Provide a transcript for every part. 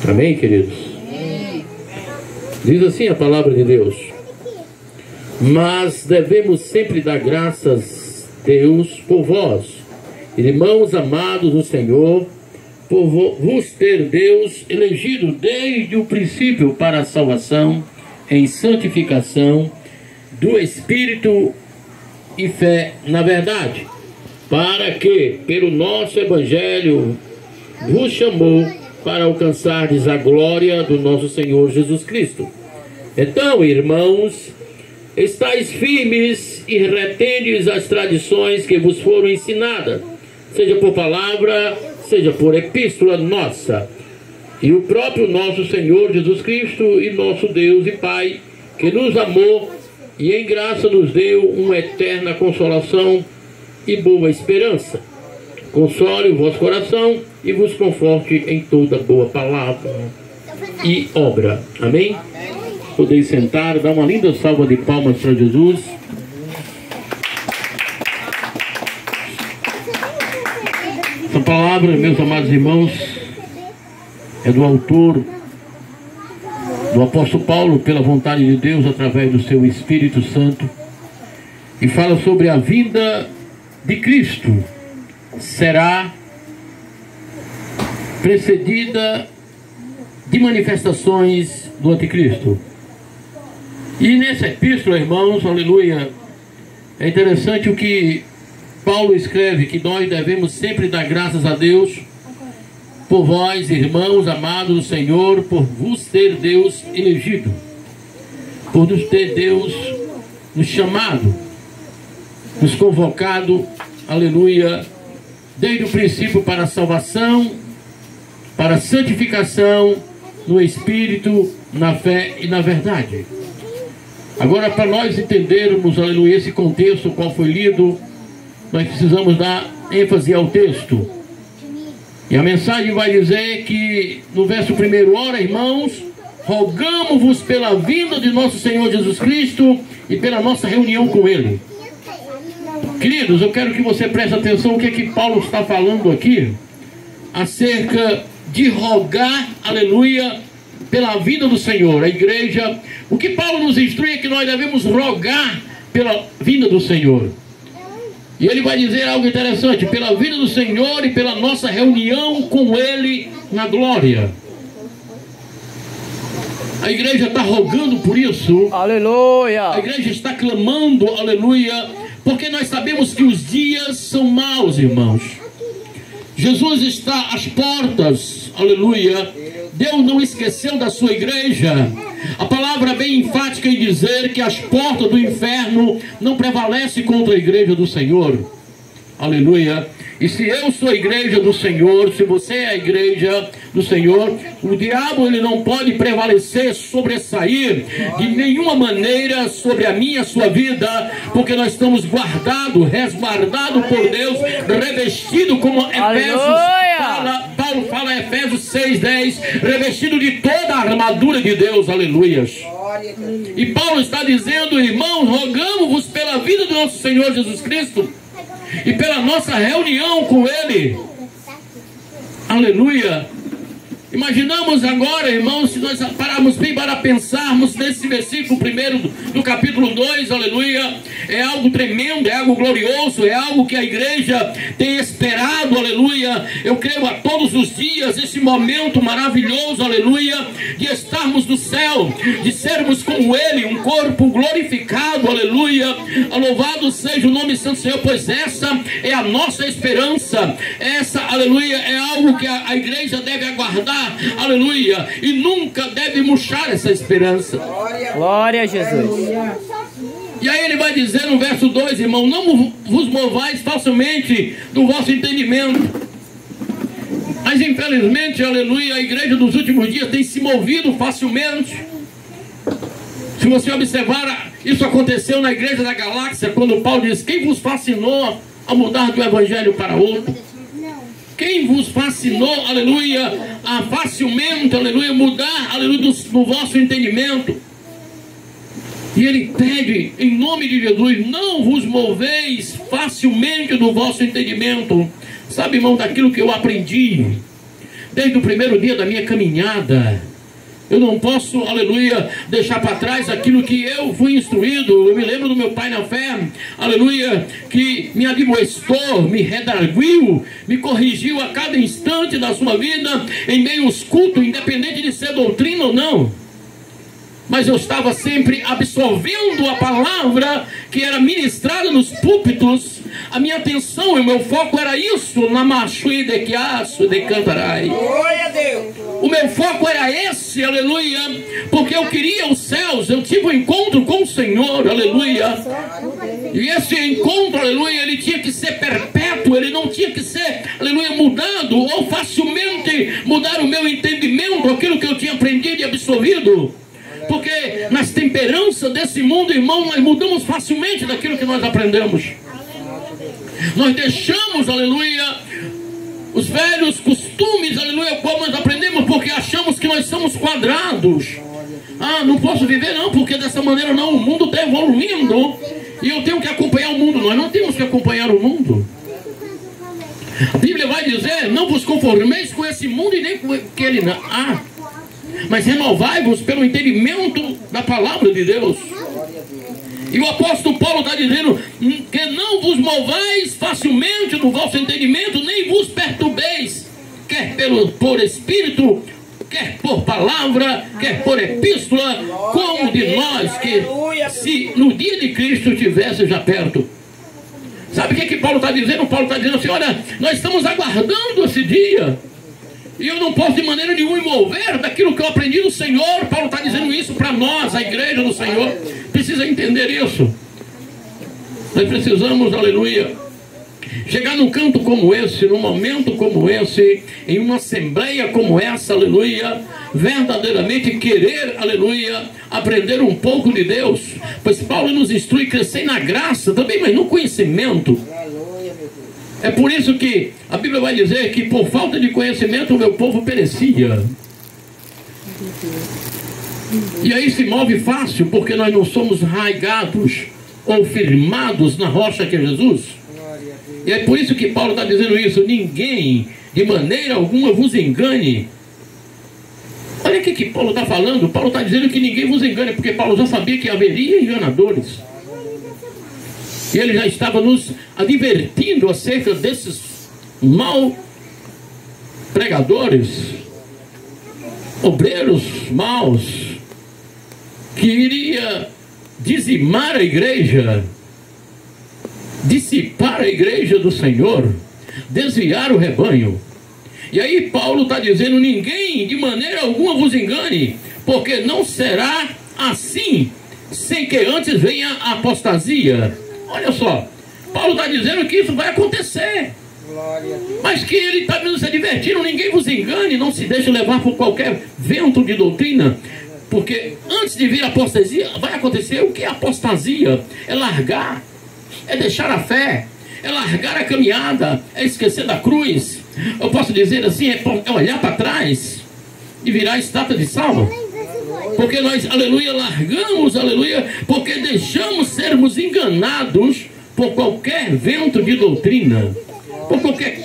Amém, queridos? Diz assim a palavra de Deus: mas devemos sempre dar graças a Deus por vós, irmãos amados do Senhor, por vos ter Deus elegido desde o princípio para a salvação em santificação do Espírito e fé na verdade, para que pelo nosso Evangelho vos chamou para alcançardes a glória do nosso Senhor Jesus Cristo. Então, irmãos, estáis firmes e retendes as tradições que vos foram ensinadas, seja por palavra, seja por epístola nossa. E o próprio nosso Senhor Jesus Cristo e nosso Deus e Pai, que nos amou e em graça nos deu uma eterna consolação e boa esperança, console o vosso coração e vos conforte em toda boa palavra e obra. Amém? Podeis sentar, dar uma linda salva de palmas para Jesus. Essa palavra, meus amados irmãos, é do autor, do apóstolo Paulo, pela vontade de Deus, através do seu Espírito Santo, e fala sobre a vinda de Cristo. Será precedida de manifestações do anticristo. E nessa epístola, irmãos, aleluia, é interessante o que Paulo escreve, que nós devemos sempre dar graças a Deus por vós, irmãos amados do Senhor, por vos ter Deus elegido, por nos ter Deus nos chamado, nos convocado, aleluia, desde o princípio para a salvação, para a santificação no Espírito, na fé e na verdade. Agora, para nós entendermos, aleluia, esse contexto qual foi lido, nós precisamos dar ênfase ao texto. E a mensagem vai dizer que no verso 1: ora, irmãos, rogamo-vos pela vinda de nosso Senhor Jesus Cristo e pela nossa reunião com Ele. Queridos, eu quero que você preste atenção o que é que Paulo está falando aqui acerca de rogar, aleluia, pela vida do Senhor. A igreja, o que Paulo nos instrui é que nós devemos rogar pela vinda do Senhor. E ele vai dizer algo interessante: pela vida do Senhor e pela nossa reunião com Ele na glória. A igreja está rogando por isso. Aleluia. A igreja está clamando, aleluia, porque nós sabemos que os dias são maus, irmãos. Jesus está às portas, aleluia. Deus não esqueceu da sua igreja. A palavra é bem enfática em dizer que as portas do inferno não prevalecem contra a igreja do Senhor. Aleluia. E se eu sou a igreja do Senhor, se você é a igreja do Senhor, o diabo ele não pode prevalecer, sobressair de nenhuma maneira sobre a minha, a sua vida, porque nós estamos guardados, resguardados por Deus, revestido como Paulo fala em Efésios 6:10, revestido de toda a armadura de Deus. Aleluias. E Paulo está dizendo: irmãos, rogamos-vos pela vida do nosso Senhor Jesus Cristo e pela nossa reunião com Ele. Aleluia. Imaginamos agora, irmãos, se nós pararmos bem para pensarmos nesse versículo 1 do capítulo 2, aleluia, é algo tremendo, é algo glorioso, é algo que a igreja tem esperado, aleluia. Eu creio a todos os dias esse momento maravilhoso, aleluia, de estarmos no céu, de sermos como Ele, um corpo glorificado, aleluia. Louvado seja o nome santo do Senhor, pois essa é a nossa esperança. Essa, aleluia, é algo que a igreja deve aguardar, aleluia, e nunca deve murchar essa esperança. Glória a Jesus. E aí ele vai dizer no verso 2, irmão: não vos movais facilmente do vosso entendimento. Mas infelizmente, aleluia, a igreja dos últimos dias tem se movido facilmente. Se você observar, isso aconteceu na igreja da Galáxia, quando Paulo diz: quem vos fascinou a mudar do evangelho para outro? Quem vos fascinou, aleluia, a facilmente, aleluia, mudar, aleluia, do vosso entendimento? E ele pede, em nome de Jesus: não vos moveis facilmente do vosso entendimento. Sabe, irmão, daquilo que eu aprendi, desde o primeiro dia da minha caminhada. Eu não posso, aleluia, deixar para trás aquilo que eu fui instruído. Eu me lembro do meu pai na fé, aleluia, que me admoestou, me redarguiu, me corrigiu a cada instante da sua vida, em meio aos cultos, independente de ser doutrina ou não. Mas eu estava sempre absorvendo a palavra que era ministrada nos púlpitos. A minha atenção e o meu foco era isso, na machui de quiaço de cantarai. Glória a Deus. O meu foco era esse, aleluia, porque eu queria os céus. Eu tive um encontro com o Senhor, aleluia. E esse encontro, aleluia, ele tinha que ser perpétuo, ele não tinha que ser, aleluia, mudado ou facilmente mudar o meu entendimento, aquilo que eu tinha aprendido e absorvido. Porque nas temperanças desse mundo, irmão, nós mudamos facilmente daquilo que nós aprendemos. Nós deixamos, aleluia, os velhos costumes, aleluia, como nós aprendemos, porque achamos que nós somos quadrados. Ah, não posso viver não, porque dessa maneira não, o mundo está evoluindo e eu tenho que acompanhar o mundo. Nós não temos que acompanhar o mundo. A Bíblia vai dizer, não vos conformeis com esse mundo e nem com o que ele há, mas renovai-vos pelo entendimento da palavra de Deus. E o apóstolo Paulo está dizendo que não vos movais facilmente no vosso entendimento, nem vos perturbeis, quer por espírito, quer por palavra, quer por epístola, como de nós que se no dia de Cristo estivesse já perto. Sabe o que Paulo está dizendo? Paulo está dizendo assim, olha, nós estamos aguardando esse dia. E eu não posso de maneira nenhuma me mover daquilo que eu aprendi do Senhor. Paulo está dizendo isso para nós, a igreja do Senhor. Precisa entender isso. Nós precisamos, aleluia, chegar num canto como esse, num momento como esse, em uma assembleia como essa, aleluia, verdadeiramente querer, aleluia, aprender um pouco de Deus. Pois Paulo nos instrui a crescer na graça também, mas no conhecimento. É por isso que a Bíblia vai dizer que por falta de conhecimento o meu povo perecia. E aí se move fácil, porque nós não somos arraigados ou firmados na rocha que é Jesus. E é por isso que Paulo está dizendo isso. Ninguém, de maneira alguma, vos engane. Olha o que Paulo está falando. Paulo está dizendo que ninguém vos engane, porque Paulo já sabia que haveria enganadores. E ele já estava nos advertindo acerca desses mal pregadores, obreiros maus, que iria dizimar a igreja, dissipar a igreja do Senhor, desviar o rebanho. E aí Paulo está dizendo, ninguém de maneira alguma vos engane, porque não será assim, sem que antes venha a apostasia. Olha só, Paulo está dizendo que isso vai acontecer. Mas que ele está nos advertindo, ninguém vos engane, não se deixe levar por qualquer vento de doutrina, porque antes de vir a apostasia, vai acontecer o que é apostasia? É largar, é deixar a fé, é largar a caminhada, é esquecer da cruz. Eu posso dizer assim, é olhar para trás e virar estátua de sal. Porque nós, aleluia, largamos, aleluia, porque deixamos sermos enganados por qualquer vento de doutrina, por qualquer,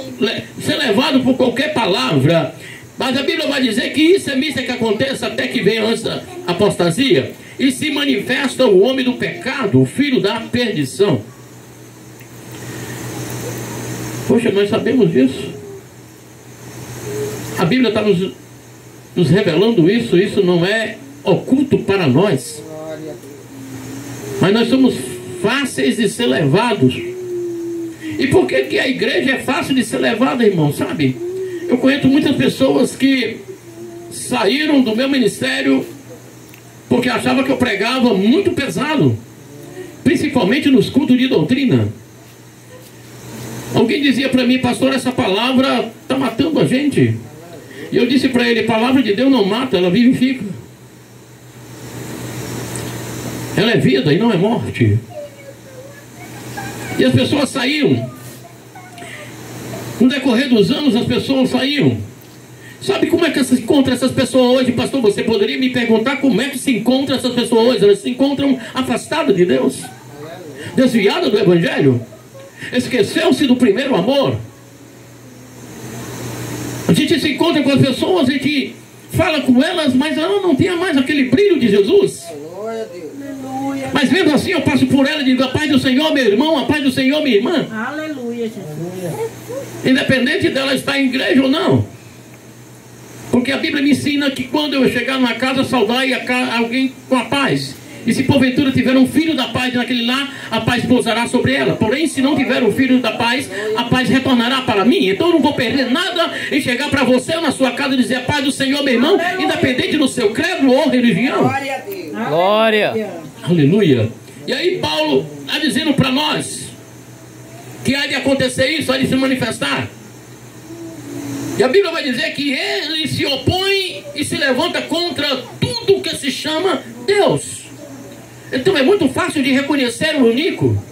ser levado por qualquer palavra. Mas a Bíblia vai dizer que isso é missa que aconteça até que venha antes da apostasia, e se manifesta o homem do pecado, o filho da perdição. Poxa, nós sabemos disso. A Bíblia está nos revelando isso. Isso não é oculto para nós, mas nós somos fáceis de ser levados. E por que a igreja é fácil de ser levada, irmão? Sabe, eu conheço muitas pessoas que saíram do meu ministério porque achavam que eu pregava muito pesado, principalmente nos cultos de doutrina. Alguém dizia para mim, pastor, essa palavra está matando a gente. E eu disse para ele, a palavra de Deus não mata, ela vivifica. Ela é vida e não é morte. E as pessoas saíam. No decorrer dos anos, as pessoas saíam. Sabe como é que se encontra essas pessoas hoje, pastor? Você poderia me perguntar como é que se encontra essas pessoas hoje? Elas se encontram afastadas de Deus, desviadas do Evangelho, esqueceu-se do primeiro amor. A gente se encontra com as pessoas, a gente fala com elas, mas ela não tem mais aquele brilho de Jesus. Mas mesmo assim eu passo por ela e digo: a paz do Senhor, meu irmão, a paz do Senhor, minha irmã. Aleluia, Jesus. Independente dela estar em igreja ou não. Porque a Bíblia me ensina que quando eu chegar numa casa, saudar alguém com a paz. E se porventura tiver um filho da paz naquele lar, a paz pousará sobre ela. Porém, se não tiver um filho da paz, a paz retornará para mim. Então eu não vou perder nada em chegar para você ou na sua casa e dizer: a paz do Senhor, meu irmão, independente do seu credo ou religião. Glória a Deus. Glória. Aleluia. E aí Paulo está dizendo para nós que há de acontecer isso, há de se manifestar. E a Bíblia vai dizer que ele se opõe e se levanta contra tudo que se chama Deus. Então é muito fácil de reconhecer o único.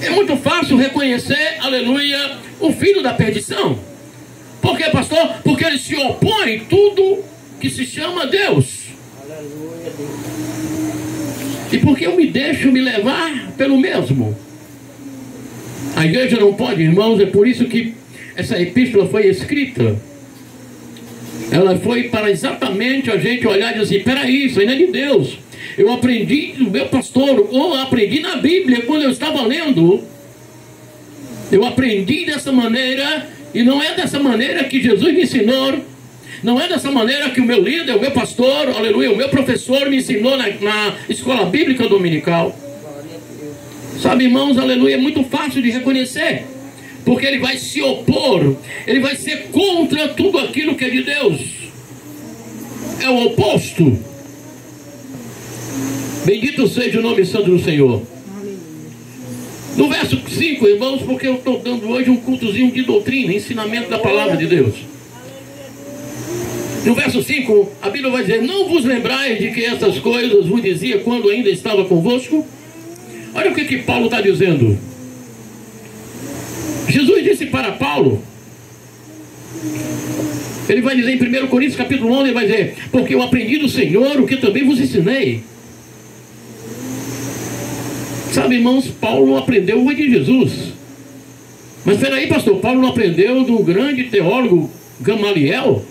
É muito fácil reconhecer, aleluia, o filho da perdição. Por quê, pastor? Porque ele se opõe a tudo que se chama Deus. Aleluia, Deus. E porque eu me deixo me levar pelo mesmo. A igreja não pode, irmãos, é por isso que essa epístola foi escrita. Ela foi para exatamente a gente olhar e dizer: peraí, isso ainda é de Deus. Eu aprendi do meu pastor, ou aprendi na Bíblia quando eu estava lendo. Eu aprendi dessa maneira, e não é dessa maneira que Jesus me ensinou. Não é dessa maneira que o meu líder, o meu pastor, aleluia, o meu professor me ensinou na escola bíblica dominical. Sabe, irmãos, aleluia, é muito fácil de reconhecer. Porque ele vai se opor, ele vai ser contra tudo aquilo que é de Deus. É o oposto. Bendito seja o nome santo do Senhor. No verso 5, irmãos, porque eu estou dando hoje um cultozinho de doutrina, ensinamento da palavra de Deus. No verso 5, a Bíblia vai dizer: não vos lembrais de que essas coisas vos dizia quando ainda estava convosco? Olha o que Paulo está dizendo. Jesus disse para Paulo, ele vai dizer em 1 Coríntios capítulo 11, ele vai dizer: porque eu aprendi do Senhor o que também vos ensinei. Sabe, irmãos, Paulo aprendeu o de Jesus. Mas espera aí, pastor, Paulo não aprendeu do grande teólogo Gamaliel?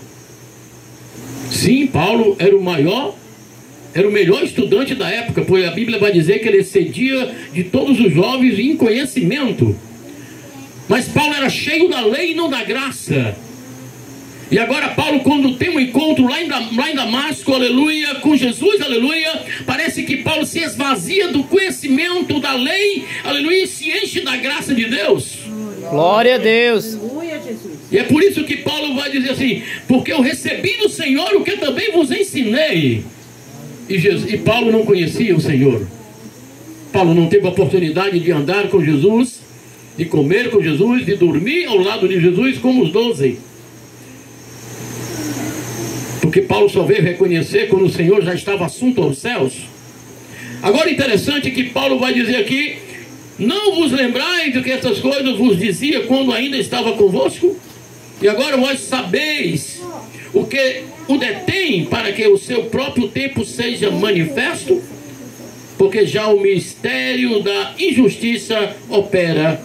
Sim, Paulo era o melhor estudante da época, pois a Bíblia vai dizer que ele excedia de todos os jovens em conhecimento. Mas Paulo era cheio da lei e não da graça. E agora Paulo, quando tem um encontro lá em Damasco, aleluia, com Jesus, aleluia, parece que Paulo se esvazia do conhecimento da lei, aleluia, e se enche da graça de Deus. Glória a Deus. Aleluia, Jesus. E é por isso que Paulo vai dizer assim: porque eu recebi do Senhor o que também vos ensinei. E Paulo não conhecia o Senhor. Paulo não teve a oportunidade de andar com Jesus, de comer com Jesus, de dormir ao lado de Jesus como os 12. Porque Paulo só veio reconhecer quando o Senhor já estava assunto aos céus. Agora interessante que Paulo vai dizer aqui: não vos lembrais de que essas coisas vos dizia quando ainda estava convosco? E agora vós sabeis o que o detém, para que o seu próprio tempo seja manifesto, porque já o mistério da injustiça opera.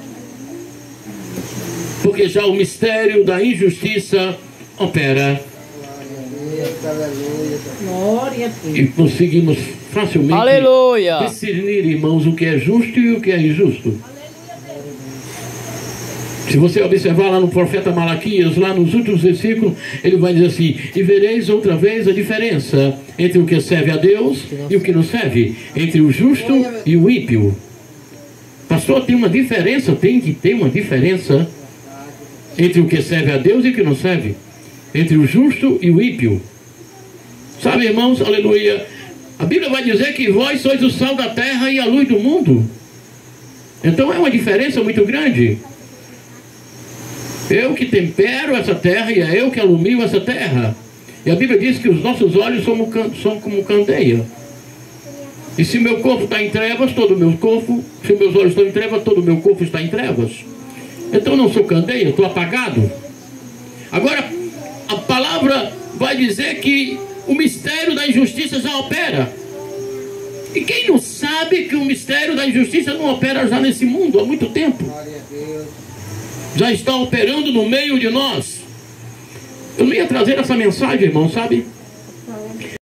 Porque já o mistério da injustiça opera. Glória a Deus. E conseguimos facilmente Aleluia. discernir, irmãos, o que é justo e o que é injusto. Se você observar lá no profeta Malaquias, lá nos últimos versículos, ele vai dizer assim: e vereis outra vez a diferença entre o que serve a Deus e o que não serve, entre o justo e o ímpio. Pastor, tem uma diferença, tem que ter uma diferença entre o que serve a Deus e o que não serve, entre o justo e o ímpio. Sabe, irmãos, aleluia, a Bíblia vai dizer que vós sois o sal da terra e a luz do mundo. Então é uma diferença muito grande. Eu que tempero essa terra e é eu que alumio essa terra. E a Bíblia diz que os nossos olhos são como candeia. E se meu corpo está em trevas, todo o meu corpo, se meus olhos estão em trevas, todo o meu corpo está em trevas. Então eu não sou candeia, estou apagado. Agora, a palavra vai dizer que o mistério da injustiça já opera. E quem não sabe que o mistério da injustiça não opera já nesse mundo há muito tempo? Já está operando no meio de nós. Eu não ia trazer essa mensagem, irmão, sabe?